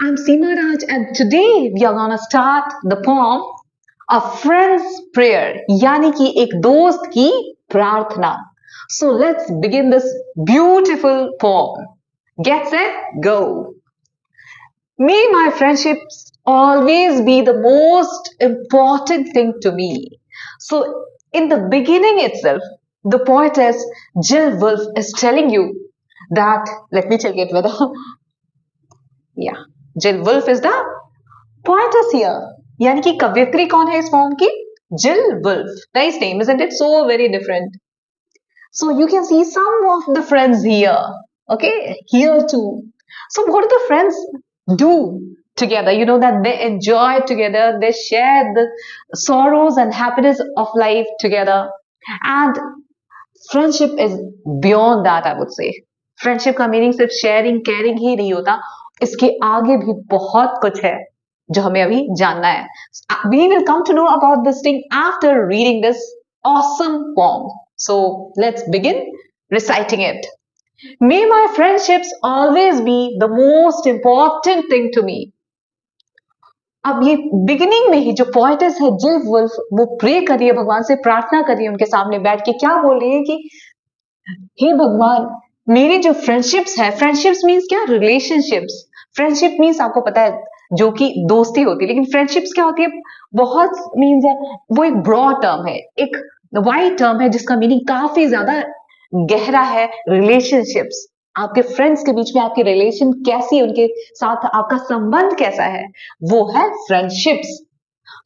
I'm Seema Raj, and today we are gonna start the poem A Friend's Prayer, यानी कि एक दोस्त की प्रार्थना. So let's begin this beautiful poem. Get set, go. May my friendships always be the most important thing to me. So, in the beginning itself, the poetess Jill Wolfe is telling you that, let me check it whether, yeah, Jill Wolfe is the poetess here. यानी कि कवयित्री कौन है इस form की? Jill Wolfe. Nice name, isn't it? So very different. So you can see some of the friends here. Okay, here too. So what do the friends do together? You know that they enjoy together, they share the sorrows and happiness of life together. And friendship is beyond that, I would say. Friendship का meaning सिर्फ sharing caring ही नहीं होता, इसके आगे भी बहुत कुछ है जो हमें अभी जानना है. We will come to know about this thing after reading this awesome poem. So let's begin reciting it. May my friendships always be the most important thing to me. अब ये बिगिनिंग में ही जो पोएटेस है जिल wolf, वो pray कर रही है भगवान से, प्रार्थना कर रही है उनके सामने बैठ के. क्या बोल रही है कि हे भगवान, मेरी जो फ्रेंडशिप्स है, फ्रेंडशिप्स मीन्स क्या? रिलेशनशिप्स. फ्रेंडशिप मीन्स आपको पता है जो कि दोस्ती होती है, लेकिन फ्रेंडशिप्स क्या होती है? बहुत मीन्स है, वो एक ब्रॉड टर्म है, एक वाइड टर्म है जिसका मीनिंग काफी ज्यादा गहरा है. रिलेशनशिप्स, आपके फ्रेंड्स के बीच में आपकी रिलेशन कैसी है, उनके साथ आपका संबंध कैसा है, वो है friendships.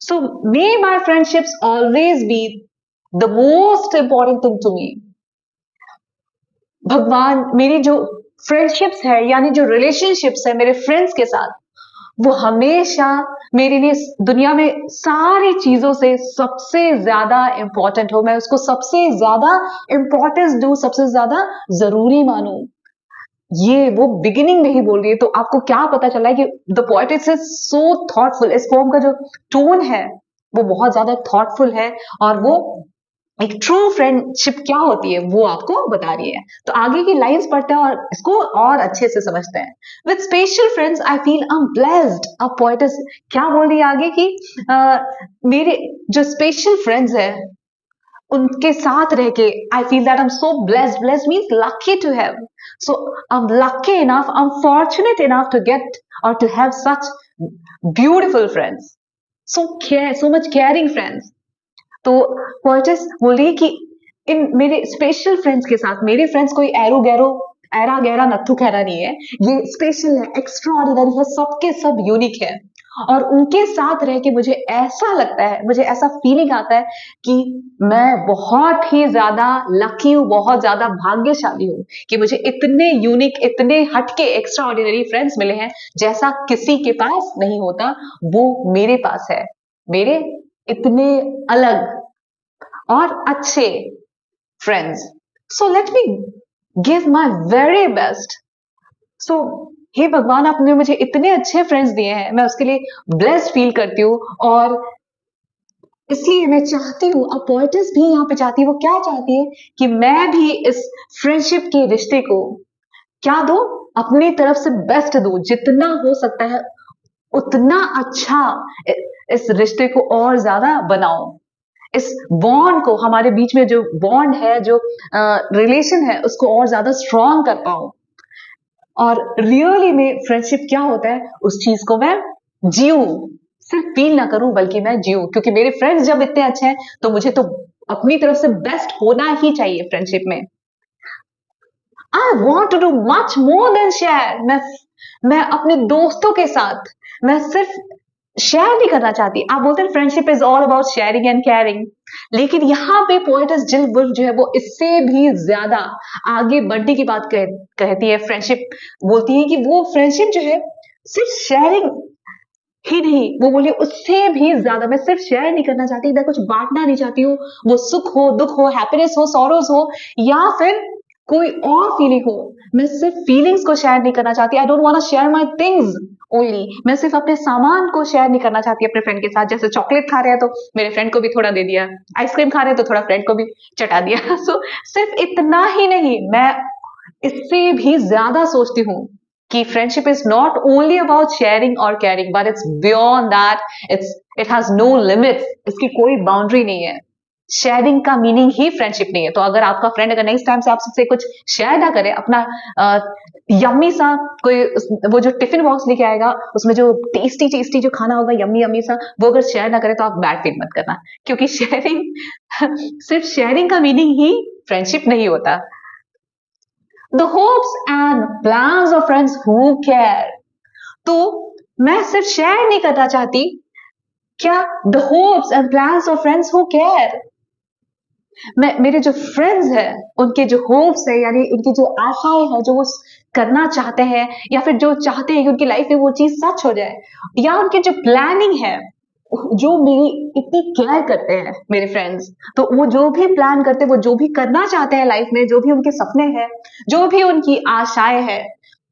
So may my friendships always be the most important thing to me. भगवान, मेरी जो फ्रेंडशिप्स है यानी जो रिलेशनशिप्स है मेरे फ्रेंड्स के साथ, वो हमेशा मेरे लिए दुनिया में सारी चीजों से सबसे ज्यादा इंपॉर्टेंट हो. मैं उसको सबसे ज्यादा इंपॉर्टेंस दूं, सबसे ज्यादा जरूरी मानूं. ये वो बिगिनिंग में ही बोल रही है. तो आपको क्या पता चला है कि the poet's is so thoughtful. इस पोएम का जो टोन है वो बहुत ज्यादा थॉटफुल है और वो एक ट्रू फ्रेंडशिप क्या होती है वो आपको बता रही है. तो आगे की लाइंस पढ़ते हैं और इसको और अच्छे से समझते हैं. With special friends I feel I am blessed. अब पोएटिस क्या बोल रही है आगे कि मेरे जो स्पेशल फ्रेंड्स है उनके साथ रह के I feel that I am so blessed. Blessed means lucky to have. So I am lucky enough, I am fortunate enough to get और to have such beautiful friends, so much caring friends. तो poetess बोल रही है कि इन मेरे special friends के साथ, मेरे फ्रेंड्स कोई एरो गैरो एरा गैरा नत्थु खैरा नहीं है, ये स्पेशल है, एक्स्ट्राऑर्डिनरी है, सबके सब यूनिक है. और उनके साथ रह के मुझे ऐसा लगता है, मुझे ऐसा फीलिंग आता है कि मैं बहुत ही ज्यादा लकी हूँ, बहुत ज्यादा भाग्यशाली हूँ कि मुझे इतने यूनिक, इतने हटके एक्स्ट्राऑर्डिनरी फ्रेंड्स मिले हैं जैसा किसी के पास नहीं होता, वो मेरे पास है. मेरे इतने अलग और अच्छे friends. So let me give my very best. So हे भगवान, आपने मुझे इतने अच्छे फ्रेंड्स दिए हैं, मैं उसके लिए ब्लेस्ड फील करती हूँ. और इसलिए मैं चाहती हूँ, अब पोएटिस भी यहाँ पे चाहती है, वो क्या चाहती है कि मैं भी इस फ्रेंडशिप के रिश्ते को क्या दूं? अपनी तरफ से बेस्ट दूं, जितना हो सकता है उतना अच्छा इस रिश्ते को और ज्यादा बनाओ. इस बॉन्ड को, हमारे बीच में जो बॉन्ड है, जो रिलेशन है, उसको और ज्यादा स्ट्रॉन्ग कर पाऊं. और रियली में फ्रेंडशिप क्या होता है, उस चीज को मैं जीऊं, सिर्फ फील ना करूं बल्कि मैं जीऊं. क्योंकि मेरे फ्रेंड्स जब इतने अच्छे हैं तो मुझे तो अपनी तरफ से बेस्ट होना ही चाहिए फ्रेंडशिप में. I want to do much more than share. मैं अपने दोस्तों के साथ मैं सिर्फ शेयर नहीं करना चाहती. आप बोलते हैं friendship is all about sharing and caring, लेकिन यहाँ पे पोएटिस जिल वुल्फ जो है वो इससे भी ज्यादा आगे बढ़ने की बात कहती है. फ्रेंडशिप बोलती है कि वो फ्रेंडशिप जो है सिर्फ शेयरिंग ही नहीं, वो बोली उससे भी ज्यादा. मैं सिर्फ शेयर नहीं करना चाहती, मैं कुछ बांटना नहीं चाहती हूँ, वो सुख हो, दुख हो, हैप्पीनेस हो, सॉरोज हो, या फिर कोई और फीलिंग हो, मैं सिर्फ फीलिंग्स को शेयर नहीं करना चाहती. I don't want to share my things only. मैं सिर्फ अपने सामान को शेयर नहीं करना चाहती अपने फ्रेंड के साथ. जैसे चॉकलेट खा रहे हैं तो मेरे फ्रेंड को भी थोड़ा दे दिया, आइसक्रीम खा रहे हैं तो थोड़ा फ्रेंड को भी चटा दिया. सो सिर्फ इतना ही नहीं, मैं इससे भी ज्यादा सोचती हूँ कि friendship is not only about sharing और caring, but it's beyond that, it has no limits, इसकी कोई बाउंड्री नहीं है। शेयरिंग का मीनिंग ही फ्रेंडशिप नहीं है। तो अगर आपका फ्रेंड अगर नेक्स्ट टाइम से आपसे कुछ शेयर ना करे, अपना यम्मी सा कोई वो जो टिफिन बॉक्स लेके आएगा उसमें जो टेस्टी टेस्टी जो खाना होगा यम्मी यम्मी सा, वो अगर शेयर ना करे तो आप बैड फील मत करना, क्योंकि शेयरिंग सिर्फ शेयरिंग का मीनिंग ही फ्रेंडशिप नहीं होता। The hopes and plans of friends who care. तो मैं सिर्फ शेयर नहीं करना चाहती, क्या the hopes and plans of friends who care, मैं मेरे जो फ्रेंड्स हैं उनके जो होप्स है, यानी उनकी जो आशाएं हैं, जो वो करना चाहते हैं या फिर जो चाहते हैं कि उनकी लाइफ में वो चीज सच हो जाए, या उनकी जो प्लानिंग है, जो मेरी इतनी केयर करते हैं मेरे फ्रेंड्स, तो वो जो भी प्लान करते हैं, वो जो भी करना चाहते हैं लाइफ में, जो भी उनके सपने हैं, जो भी उनकी आशाएं हैं,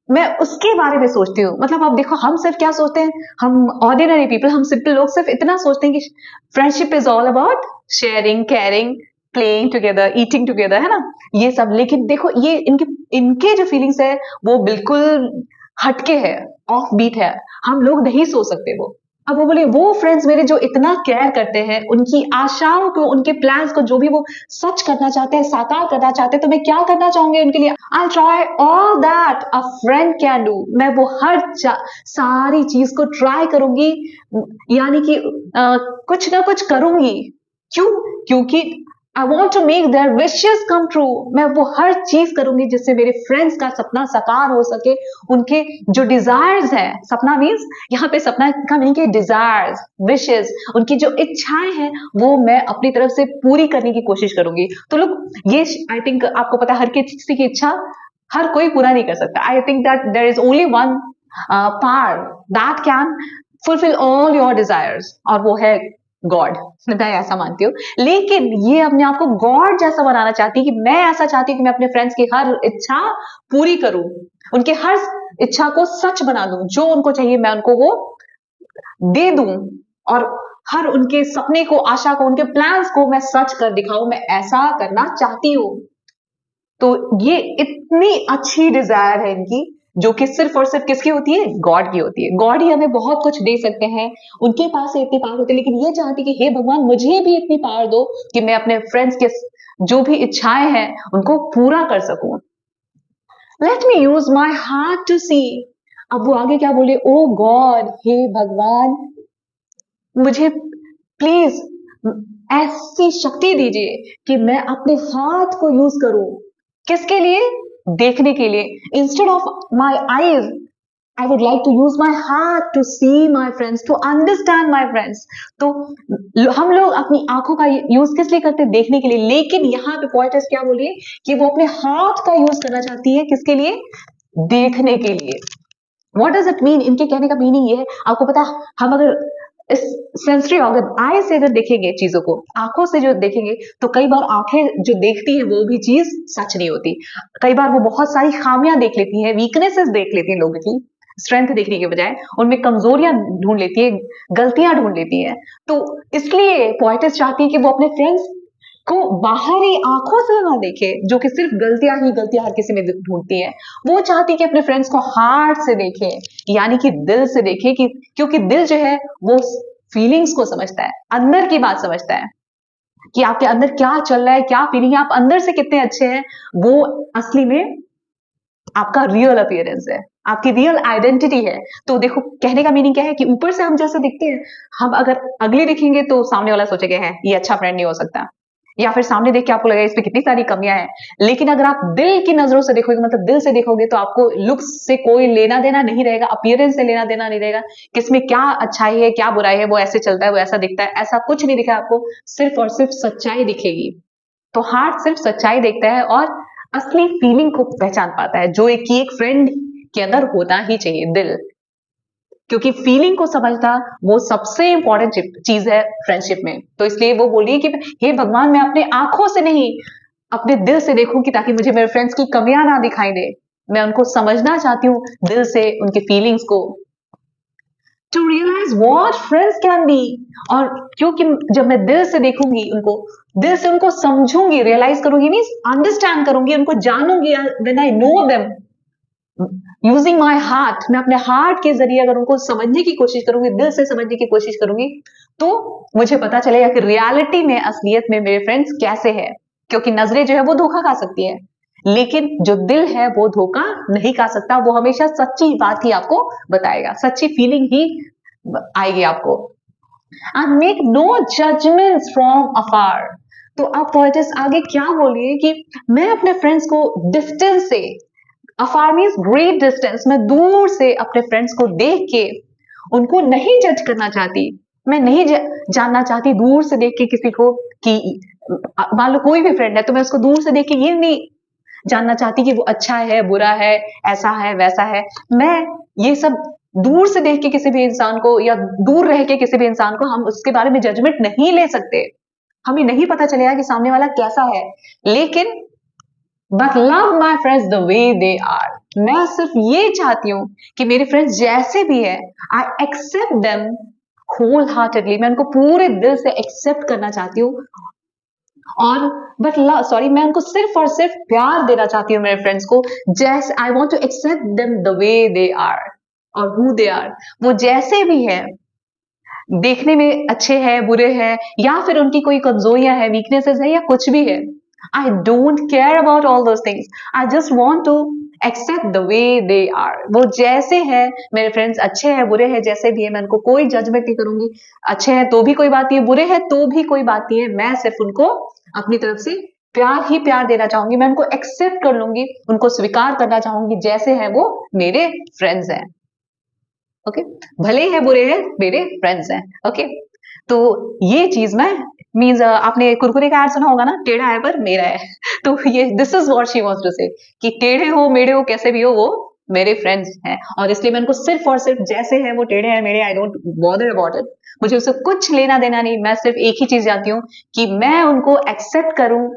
मैं उसके बारे में सोचती हूँ। मतलब आप देखो, हम सिर्फ क्या सोचते हैं, हम ऑर्डिनरी पीपल, हम सिंपल लोग सिर्फ इतना सोचते हैं कि friendship is all about sharing, caring, playing together, eating together, है ना, ये सब। लेकिन देखो, ये इनके इनके जो फीलिंग्स है वो बिल्कुल हटके है, ऑफ बीट है, हम लोग नहीं सोच सकते वो। अब वो बोले, वो फ्रेंड्स मेरे जो इतना केयर करते हैं, उनकी आशाओं को, उनके प्लान्स को, जो भी वो सच करना चाहते हैं, साकार करना चाहते हैं, तो मैं क्या करना चाहूंगी उनके लिए? I try all that a friend can do. मैं वो सारी चीज को ट्राई करूंगी, यानी कि कुछ ना कुछ करूंगी। क्यों? क्योंकि I want to make their wishes come true. मैं वो हर चीज करूंगी जिससे मेरे फ्रेंड्स का सपना साकार हो सके, उनके जो डिजायर्स है, सपना मीन्स यहाँ पे सपना का मीनिंग है डिजायर्स, विशेस, उनकी जो इच्छाएं हैं वो मैं अपनी तरफ से पूरी करने की कोशिश करूंगी। तो लोग, ये आई थिंक आपको पता है, हर किसी की इच्छा हर कोई पूरा नहीं कर सकता। I think that there is only one power that can fulfil all your desires, और वो है गॉड। मैं ऐसा मानती हूँ। लेकिन ये अपने आप को गॉड जैसा बनाना चाहती है कि मैं ऐसा चाहती हूँ कि मैं अपने फ्रेंड्स की हर इच्छा पूरी करूं, उनके हर इच्छा को सच बना दूं, जो उनको चाहिए मैं उनको वो दे दूं, और हर उनके सपने को, आशा को, उनके प्लान्स को मैं सच कर दिखाऊं। मैं ऐसा करना चाहती हूँ। तो ये इतनी अच्छी डिजायर है इनकी, जो कि सिर्फ और सिर्फ किसकी होती है? गॉड की होती है। गॉड ही हमें बहुत कुछ दे सकते हैं, उनके पास इतनी पावर होती है, लेकिन ये चाहती कि हे भगवान, मुझे भी इतनी पावर दो कि मैं अपने फ्रेंड्स के जो भी इच्छाएं हैं उनको पूरा कर सकूं। Let me use my heart to see. अब वो आगे क्या बोले? ओ गॉड, हे भगवान, मुझे प्लीज ऐसी शक्ति दीजिए कि मैं अपने हाथ को यूज करूं। किसके लिए? देखने के लिए। Instead of my eyes, I would like to use my heart to see my friends, to understand my friends. तो हम लोग अपनी आंखों का यूज किस लिए करते हैं? देखने के लिए। लेकिन यहाँ पे पोएटेस क्या बोलिए कि वो अपने हाथ का यूज करना चाहती है, किसके लिए? देखने के लिए। What does it mean? इनके कहने का मीनिंग ये है, आपको पता है, हम अगर इस सेंसरी ऑर्गन, आई से अगर देखेंगे चीजों को, आंखों से जो देखेंगे, तो कई बार आंखें जो देखती है वो भी चीज सच नहीं होती। कई बार वो बहुत सारी खामियां देख लेती है, वीकनेसेस देख लेती है लोगों की, स्ट्रेंथ देखने के बजाय उनमें कमजोरियां ढूंढ लेती है, गलतियां ढूंढ लेती है। तो इसलिए पोएटेस चाहती है कि वो अपने फ्रेंड्स को बाहरी आंखों से ना देखे, जो कि सिर्फ गलतियां ही गलतियां हर किसी में ढूंढती है। वो चाहती है कि अपने फ्रेंड्स को हार्ट से देखे, यानी कि दिल से देखे, कि क्योंकि दिल जो है वो फीलिंग्स को समझता है, अंदर की बात समझता है कि आपके अंदर क्या चल रहा है, क्या फीलिंग है, आप अंदर से कितने अच्छे हैं। वो असली में आपका रियल अपीयरेंस है, आपकी रियल आइडेंटिटी है। तो देखो, कहने का मीनिंग क्या है कि ऊपर से हम जैसे दिखते हैं, हम अगर अगली दिखेंगे तो सामने वाला सोचेगा है ये अच्छा फ्रेंड नहीं हो सकता, या फिर सामने देख के आपको लगेगा इस पे कितनी सारी कमियां हैं। लेकिन अगर आप दिल की नजरों से देखोगे, मतलब दिल से देखोगे, तो आपको लुक्स से कोई लेना देना नहीं रहेगा, अपीयरेंस से लेना देना नहीं रहेगा, किसमें क्या अच्छाई है, क्या बुराई है, वो ऐसे चलता है, वो ऐसा दिखता है, ऐसा कुछ नहीं दिखा आपको। सिर्फ और सिर्फ सच्चाई दिखेगी। तो हार्ट सिर्फ सच्चाई देखता है और असली फीलिंग को पहचान पाता है, जो एक फ्रेंड के अंदर होना ही चाहिए, दिल। क्योंकि फीलिंग को समझना वो सबसे इंपॉर्टेंट चीज है फ्रेंडशिप में। तो इसलिए वो बोली कि हे भगवान, मैं अपने आंखों से नहीं, अपने दिल से देखूं, कि ताकि मुझे मेरे फ्रेंड्स की कमियां ना दिखाई दे। मैं उनको समझना चाहती हूँ दिल से, उनके फीलिंग्स को, to realise what friends can be. और क्योंकि जब मैं दिल से देखूंगी उनको, दिल से उनको समझूंगी, रियलाइज करूंगी, मीन्स अंडरस्टैंड करूंगी, उनको जानूंगी, when I know them, using my heart, मैं अपने हार्ट के जरिए अगर उनको समझने की कोशिश करूंगी, दिल से समझने की कोशिश करूंगी, तो मुझे पता चलेगा कि रियलिटी में, असलियत में मेरे फ्रेंड्स कैसे हैं। क्योंकि नजरें जो है वो धोखा खा सकती है, लेकिन जो दिल है वो धोखा नहीं खा सकता। वो हमेशा सच्ची बात ही आपको बताएगा, सच्ची फीलिंग ही आएगी आपको। And make no judgements from afar. तो आप पोएटिस आगे क्या बोल रही है कि मैं अपने फ्रेंड्स को डिस्टेंस से, अफार मीन्स ग्रेट डिस्टेंस, मैं दूर से अपने फ्रेंड्स को देख के उनको नहीं जज करना चाहती। मैं नहीं जानना चाहती दूर से देख के किसी को कि मान लो कोई भी फ्रेंड है तो मैं उसको दूर से देख के ये नहीं जानना चाहती कि वो अच्छा है, बुरा है, ऐसा है, वैसा है। मैं ये सब दूर से देख के किसी भी इंसान को, या दूर रह के किसी भी इंसान को, हम उसके बारे में जजमेंट नहीं ले सकते। हमें नहीं पता चलेगा कि सामने वाला कैसा है, लेकिन but love my friends the way they are. मैं सिर्फ ये चाहती हूँ कि मेरे फ्रेंड्स जैसे भी है, I accept them wholeheartedly. मैं उनको पूरे दिल से एक्सेप्ट करना चाहती हूँ। और बट सॉरी, मैं उनको सिर्फ और सिर्फ प्यार देना चाहती हूँ मेरे फ्रेंड्स को। जैसे I want to accept them the way they are, और हु दे आर, वो जैसे भी है, देखने में अच्छे हैं, बुरे हैं, या फिर उनकी कोई कमजोरियां है, वीकनेसेस है, या कुछ भी है। I don't care about all those things. I just want to accept the way they are. वो जैसे हैं, मेरे फ्रेंड्स अच्छे हैं, बुरे हैं, जैसे भी है, मैं उनको कोई जजमेंट नहीं करूंगी। अच्छे हैं तो भी कोई बात नहीं है, बुरे हैं तो भी कोई बात नहीं है। मैं सिर्फ उनको अपनी तरफ से प्यार ही प्यार देना चाहूंगी। मैं उनको एक्सेप्ट कर लूंगी, उनको स्वीकार करना चाहूंगी जैसे है वो मेरे फ्रेंड्स हैं। ओके, भले है बुरे हैं, मेरे फ्रेंड्स हैं। ओके, तो ये चीज मैं मीन्स आपने कुरकुरे का ऐड सुना होगा ना, टेढ़ा है पर मेरा है। तो ये this is what she wants to say, कि टेढ़े हो, मेढ़े हो, कैसे भी हो, वो मेरे फ्रेंड्स हैं। और इसलिए मैं उनको सिर्फ और सिर्फ जैसे है वो टेढ़े हैं मेरे, I don't bother about it. मुझे उससे कुछ लेना देना नहीं। मैं सिर्फ एक ही चीज जानती हूँ कि मैं उनको एक्सेप्ट करूं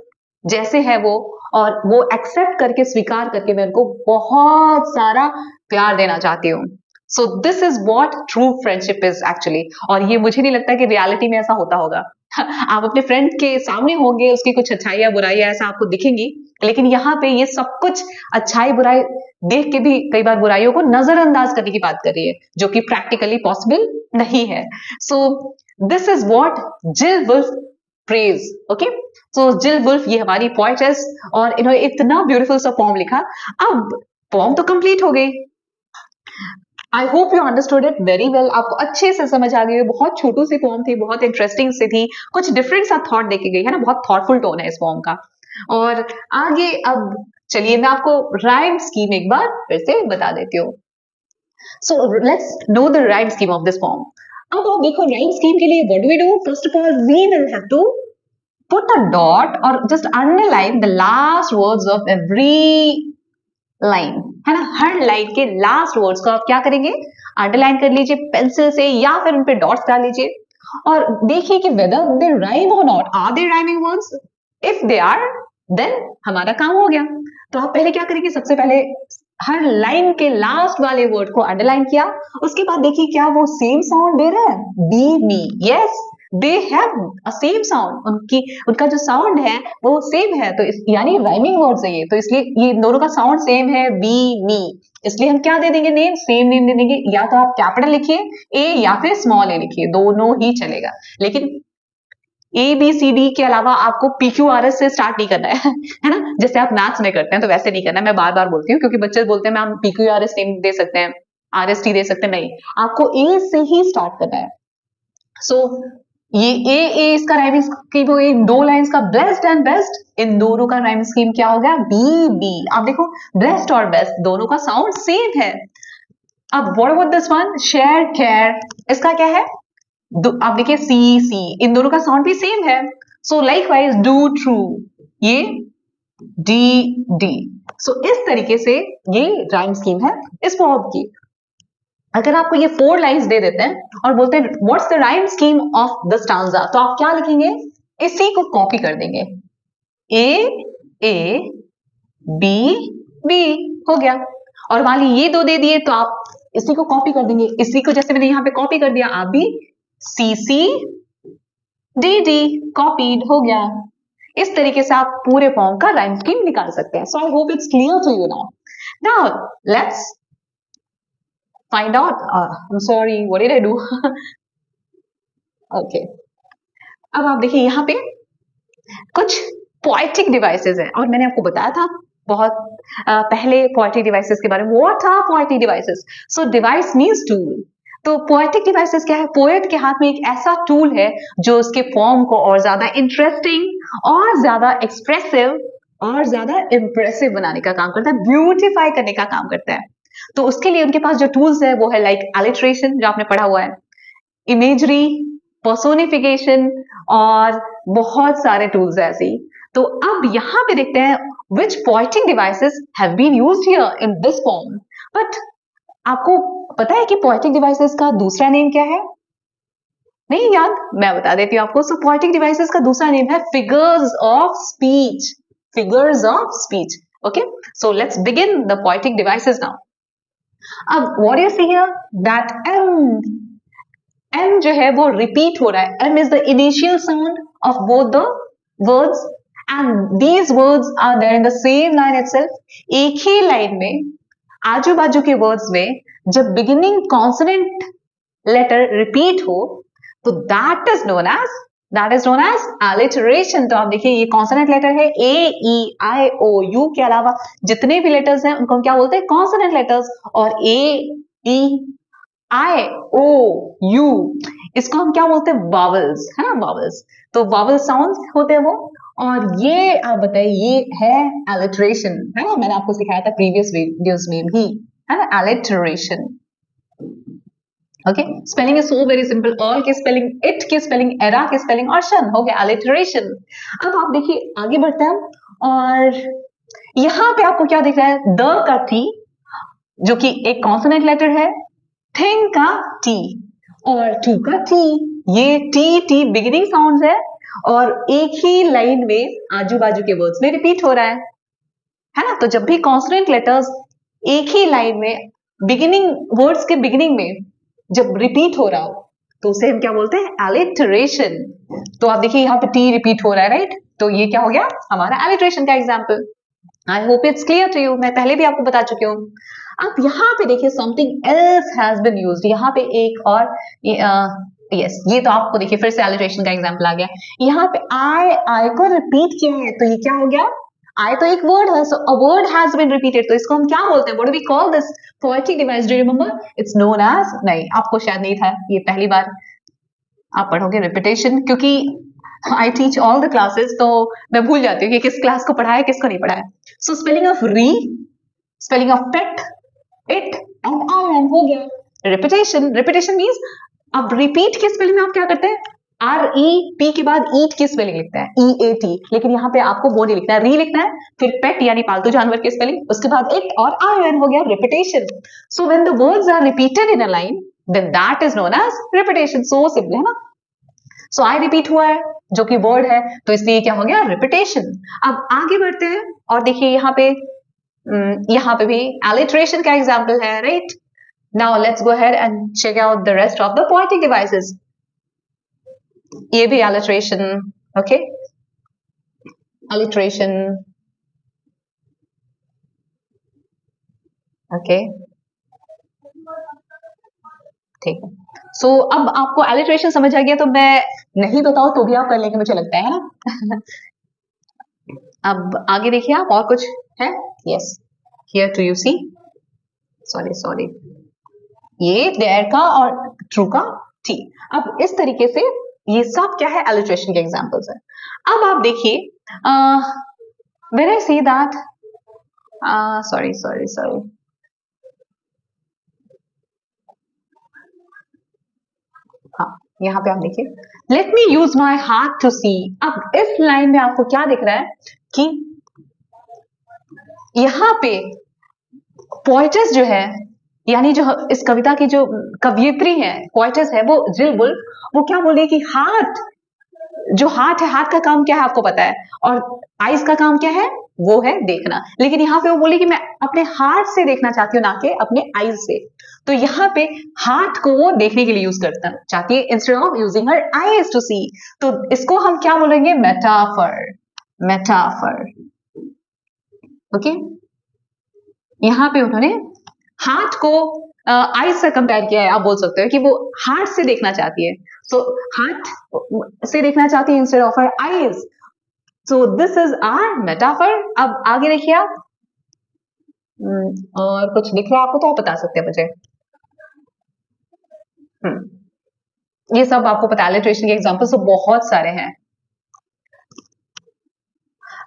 जैसे है वो, और वो एक्सेप्ट करके, स्वीकार करके मैं उनको बहुत सारा प्यार देना चाहती हूँ। सो this is what true friendship is actually. और ये मुझे नहीं लगता कि रियलिटी में ऐसा होता होगा। आप अपने फ्रेंड के सामने होंगे, उसकी कुछ अच्छाइयां बुराइयां ऐसा आपको दिखेंगी, लेकिन यहाँ पे ये सब कुछ अच्छाई बुराई देख के भी कई बार बुराइयों को नजरअंदाज करने की बात कर रही है, जो कि प्रैक्टिकली पॉसिबल नहीं है। सो दिस इज वॉट जिल वुल्फ प्रेज। ओके, सो जिल वुल्फ ये हमारी पोएटेस, और इन्होंने इतना ब्यूटीफुल सा पोम लिखा। अब पोम तो कंप्लीट हो गई। I hope you understood it very well. आपको अच्छे से समझ आ गई। बहुत छोटू सी पोम थी, बहुत इंटरेस्टिंग सी थी, कुछ डिफरेंट सा थॉट देके गई है ना, बहुत थॉटफुल टोन है इस पोम का। और आगे अब चलिए मैं आपको राइम स्कीम एक बार फिर से बता देती हूँ। So let's know the rhyme scheme of this poem. अब आप देखो, राइम स्कीम के लिए what do we do? First of all we will have to put a dot or just underline the last words of every line, है ना। हर line के last words को आप क्या करेंगे? अंडरलाइन कर लीजिए पेंसिल से, या फिर उन पे डॉट्स डाल लीजिए, और देखिए कि वेदर दे राइम और not. Are they rhyming words? If they are, then हमारा काम हो गया। तो आप पहले क्या करेंगे? सबसे पहले हर लाइन के लास्ट वाले वर्ड को अंडरलाइन किया, उसके बाद देखिए क्या वो सेम साउंड दे रहे हैं? B me, yes they have a same sound. उनका जो साउंड है वो सेम है, तो यानी राइमिंग वर्ड्स है ये, तो इसलिए ये दोनों का साउंड सेम है, बी मी। इसलिए हम क्या दे देंगे? नेम, सेम नेम दे देंगे। या तो आप कैपिटल लिखिए ए, या फिर स्मॉल ए लिखिए, दोनों ही चलेगा। लेकिन ए बी सी डी के अलावा आपको पी क्यू आर एस से स्टार्ट नहीं करना है ना, जैसे आप मैथ्स में करते हैं, तो वैसे नहीं करना है। मैं बार बार बोलती हूँ क्योंकि बच्चे बोलते हैं ma'am P Q R S name दे सकते हैं, आर एस टी दे सकते हैं, नहीं, आपको ए से ही स्टार्ट करना है। सो ये ए इसका राइमिंग स्कीम हो गई। दो लाइंस का ब्लेस्ड एंड बेस्ट, इन दोनों का राइमिंग स्कीम क्या हो गया? B B. आप देखो ब्लेस्ड और बेस्ट दोनों का साउंड सेम है। अब what about this one? Share care, इसका क्या है? आप देखिए सी सी, इन दोनों का साउंड भी सेम है। So like wise do true, ये डी डी। सो इस तरीके से ये राइम स्कीम है इस पोएम की। अगर आपको ये 4 लाइंस दे देते हैं और बोलते हैं what's the rhyme scheme of the stanza, तो आप क्या लिखेंगे? इसी को कॉपी कर देंगे, ए बी बी, हो गया। और मान ली ये 2 दे दिए तो आप इसी को कॉपी कर देंगे, इसी को जैसे मैंने यहाँ पे कॉपी कर दिया, आप भी सी सी डी डी, कॉपीड, हो गया। इस तरीके से आप पूरे फॉर्म का राइम स्कीम निकाल सकते हैं। So I hope it's clear to you now. Now let's find out. I'm sorry, what did I do? Okay. अब आप देखिए यहाँ पे कुछ पोएटिक डिवाइसेस हैं और मैंने आपको बताया था बहुत पहले पोएटिक डिवाइसेस के बारे में. What are poetic devices? So device means tool. तो पोएटिक डिवाइसेस क्या है? पोएट के हाथ में एक ऐसा टूल है जो उसके फॉर्म को और ज्यादा इंटरेस्टिंग और ज्यादा एक्सप्रेसिव और ज्यादा इंप्रेसिव बनाने का काम करता है, ब्यूटिफाई करने का काम करता है. तो उसके लिए उनके पास जो टूल्स है वो है लाइक एलिट्रेशन, जो आपने पढ़ा हुआ है, इमेजरी, पर्सोनिफिकेशन और बहुत सारे टूल्स है ऐसे ही. तो अब यहाँ पे देखते हैं which poetic devices have been used here in this poem. But आपको पता है कि poetic devices का दूसरा नेम क्या है? नहीं याद? मैं बता देती हूँ आपको. So poetic devices का दूसरा नेम है figures of speech. Figures of speech. Okay? So let's begin the poetic devices now. अब what do you see here? That M जो है वो repeat हो रहा है. M is the initial sound of both the words and these words are there in the same line itself. एक ही line में आजू बाजू के वर्ड्स में जब beginning consonant letter repeat हो तो that is known as alliteration. तो आप देखिए ये consonant letter है A, E, I, O, U के अलावा जितने भी letters हैं उनको हम क्या बोलते हैं? Consonant letters. और A, E, I, O, U इसको हम क्या बोलते हैं? Vowels, है ना? Vowels. तो vowel sounds होते हैं वो. और ये आप बताइए ये है alliteration, है ना? मैंने आपको सिखाया था previous videos में भी, है ना? alliteration. Okay, spelling is so very simple. all के spelling, it के spelling, era के spelling और शन हो गया alliteration. अब आप देखिए आगे बढ़ते हैं और यहाँ पे आपको क्या दिख रहा है? द का T जो कि एक consonant letter है, थिंग का T और टू का T. ये T beginning sounds है और एक ही लाइन में आजू बाजू के वर्ड्स में रिपीट हो रहा है ना? तो जब भी कॉन्सोनेंट लेटर्स एक ही लाइन में बिगिनिंग वर्ड्स के बिगिनिंग में जब रिपीट हो रहा हो तो उसे हम क्या बोलते हैं? एलिटरेशन. तो आप देखिए यहाँ पे T रिपीट हो रहा है, राइट? तो ये क्या हो गया? हमारा एलिटरेशन का example. I hope it's clear to you. मैं पहले भी आपको बता चुकी हूँ. अब यहाँ पे देखिए something else has been used. यहाँ पे एक और यस ये तो आपको देखिए फिर से एलिटरेशन का एग्जांपल आ गया. यहाँ पे आई को रिपीट किया है तो ये क्या हो गया? आई तो एक वर्ड है, so a word has been repeated. तो इसको हम क्या बोलते हैं? What do we call this poetic device? Do you remember? It's known as, नहीं आपको शायद नहीं था, ये पहली बार आप पढ़ोगे रिपीटेशन, क्योंकि I teach all the classes तो मैं भूल जाती हूँ कि किस क्लास को पढ़ा है किसको नहीं पढ़ा है. So spelling of re, spelling of pet, it and iron हो गया रिपीटेशन. रिपीटेशन मींस अब रिपीट के स्पेलिंग में आप क्या करते हैं? आर ई पी के बाद ईट की स्पेलिंग लिखते हैं, ई ए टी. लेकिन यहाँ पे आपको वो नहीं लिखना है, री लिखना है. फिर पेट यानी पालतू जानवर की स्पेलिंग, उसके बाद इट और आयरन हो गया repetition. So when the words are repeated in a line then that is known as repetition. So simple है ना? सो आई रिपीट हुआ है जो कि वर्ड है तो इसलिए क्या हो गया? रिपीटेशन. अब आगे बढ़ते हैं और देखिए यहाँ पे भी alliteration का एग्जाम्पल है, right? Now let's go ahead and check out the rest of the poetic devices. ये भी alliteration. Okay, alliteration. ओके ठीक है. सो अब आपको alliteration समझ आ गया तो मैं नहीं बताऊं तो भी आप कर लेंगे मुझे लगता है ना? अब आगे देखिए आप, और कुछ है? Yes, here to you see, sorry ये देयर का और ट्रू का टी. अब इस तरीके से ये सब क्या है? एलिट्रेशन के एग्जांपल्स है. अब आप देखिए when I see that sorry हाँ यहाँ पे आप देखिए let me use my heart to see. अब इस लाइन में आपको क्या दिख रहा है कि यहाँ पे पोएटस जो है, यानी जो इस कविता की जो कवियत्री है, पोएटस है, वो जिल वुल्फ, वो क्या बोले कि हार्ट, जो हार्ट है, हार्ट का काम क्या है आपको पता है, और आइज का काम क्या है? वो है देखना. लेकिन यहाँ पे वो बोली कि मैं अपने हार्ट से देखना चाहती हूँ, ना कि अपने आइज से. तो यहाँ पे हार्ट को वो देखने के लिए यूज करता चाहती है instead of using her eyes to see. तो इसको हम क्या बोलेंगे? मेटाफर. मेटाफर. ओके, यहाँ पे उन्होंने हार्ट को आईज से कंपेयर किया है, आप बोल सकते हो कि वो हार्ट से देखना चाहती है, सो हार्ट से देखना चाहती है instead of her eyes. So this is our metaphor. अब आगे देखिए आप, और कुछ दिख रहा है आपको तो आप बता सकते हैं मुझे। ये सब आपको पता है, लिटरेशन के एग्जाम्पल्स तो बहुत सारे हैं।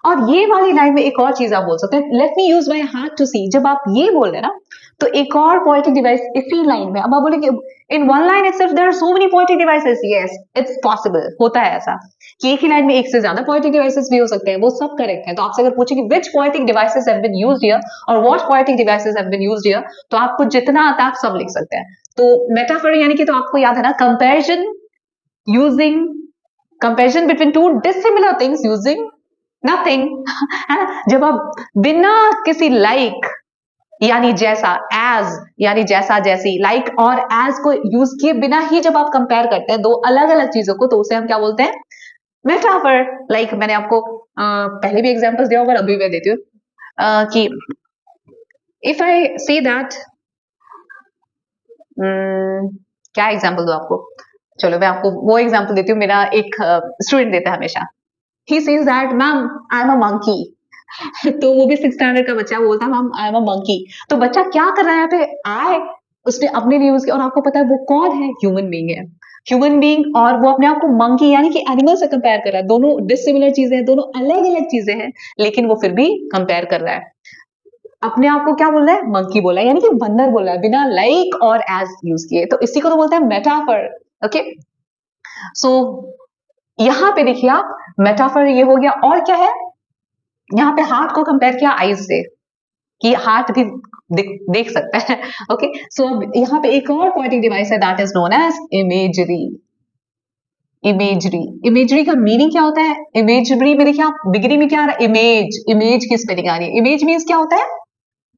और ये वाली लाइन में एक और चीज आप बोल सकते हैं, let me use my heart to see. जब आप ये बोल रहे हैं ना, तो एक और पोएटिक डिवाइस इसी लाइन में। अब आप बोलेंगे in one line itself there are so many poetic devices. Yes, it's possible, होता है ऐसा कि एक ही लाइन में एक से ज्यादा पोएटिक डिवाइसेस भी हो सकते हैं, वो सब करेक्ट है। तो आपसे अगर पूछे कि which poetic devices have been used here और what poetic devices have been used here, तो आपको जितना आता है आप सब लिख सकते हैं। तो मेटाफर यानी कि, तो आपको याद है ना, comparison using, comparison between two dissimilar things using nothing, है ना। जब आप बिना किसी लाइक यानी जैसा, एज यानी जैसा जैसी, लाइक और एज को यूज किए बिना ही जब आप कंपेयर करते हैं दो अलग अलग चीजों को, तो उसे हम क्या बोलते हैं? मेटाफर। लाइक मैंने आपको पहले भी एग्जांपल्स दिया और अभी मैं देती हूँ कि इफ आई से दैट, क्या एग्जांपल दो आपको, चलो मैं आपको वो एग्जांपल देती हूँ। मेरा एक स्टूडेंट देता है हमेशा, he says that ma'am I am a monkey. तो वो भी 6th स्टैंडर्ड का बच्चा बोलता है ma'am I am a monkey. तो बच्चा क्या कर रहा है यहाँ पे, आई उसने अपने लिए यूज किया, और आपको पता है वो कौन है? ह्यूमन बीइंग है, ह्यूमन बीइंग। और वो अपने आप को मंकी यानी कि एनिमल से कंपेयर कर रहा है। दोनों डिसिमिलर चीजें हैं, दोनों अलग अलग चीजें हैं, लेकिन वो फिर भी कंपेयर कर रहा है। अपने आप को क्या बोल रहा है? मंकी बोला है, यानी कि बंदर बोला है, बिना लाइक और एज यूज किए। तो इसी को तो बोलते हैं मेटाफर। ओके, सो यहाँ पे देखिए आप, मेटाफर ये हो गया। और क्या है? यहाँ पे हार्ट को कंपेयर किया आईज से, कि हार्ट भी देख सकता है। ओके, सो अब यहाँ पे एक और पोएटिक डिवाइस है, that is known as imagery. Imagery, imagery का मीनिंग क्या होता है? इमेजरी में देखिए आप, बिगिनिंग में क्या आ रहा है? इमेज, इमेज की स्पेलिंग आ रही है। इमेज मीन्स क्या होता है?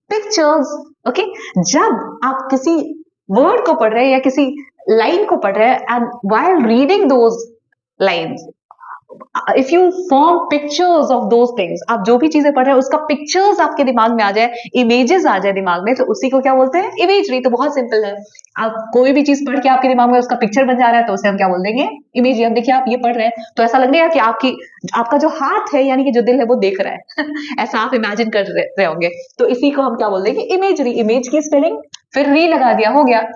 पिक्चर्स। ओके, जब आप किसी वर्ड को पढ़ रहे हैं या किसी लाइन को पढ़ रहे हैं, and while reading those lines, if you form pictures of those things, आप जो भी चीजें पढ़ रहे हैं उसका पिक्चर्स आपके दिमाग में आ जाए, इमेजेस आ जाए दिमाग में, तो उसी को क्या बोलते हैं? इमेजरी। तो बहुत सिंपल है, आप कोई भी चीज पढ़ के आपके दिमाग में उसका पिक्चर बन जा रहा है, तो उसे हम क्या बोल देंगे? इमेजरी। अब देखिए आप ये पढ़ रहे हैं तो ऐसा लग रहा है कि आपका जो हाथ है यानी कि जो दिल है वो देख रहा है। ऐसा आप इमेजिन कर रहे होंगे, तो इसी को हम क्या बोल देंगे? इमेजरी। इमेज की स्पेलिंग फिर री लगा दिया, हो गया।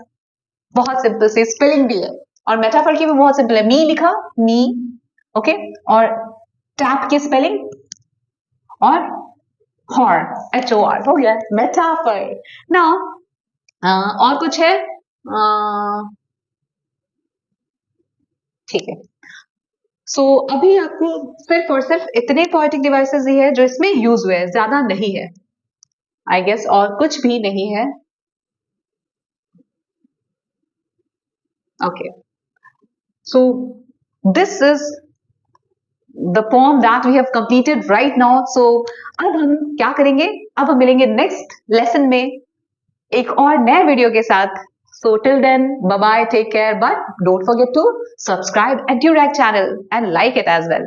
बहुत सिंपल से स्पेलिंग भी है। और मेटाफर की भी बहुत सिंपल है, मी लिखा, मी। ओके, और टैप की स्पेलिंग, और हॉर्न, HOR, हो गया मेटाफर। नाउ और कुछ है? ठीक है, सो अभी आपको सिर्फ और सिर्फ इतने पोएटिक डिवाइसेस ही है जो इसमें यूज हुए हैं, ज्यादा नहीं है आई गेस, और कुछ भी नहीं है। Okay, so this is the poem that we have completed right now. So अब हम क्या करेंगे? अब हम मिलेंगे नेक्स्ट लेसन में एक और नए वीडियो के साथ। So till then, bye bye, take care, but don't forget to subscribe and Durac channel and like it as well.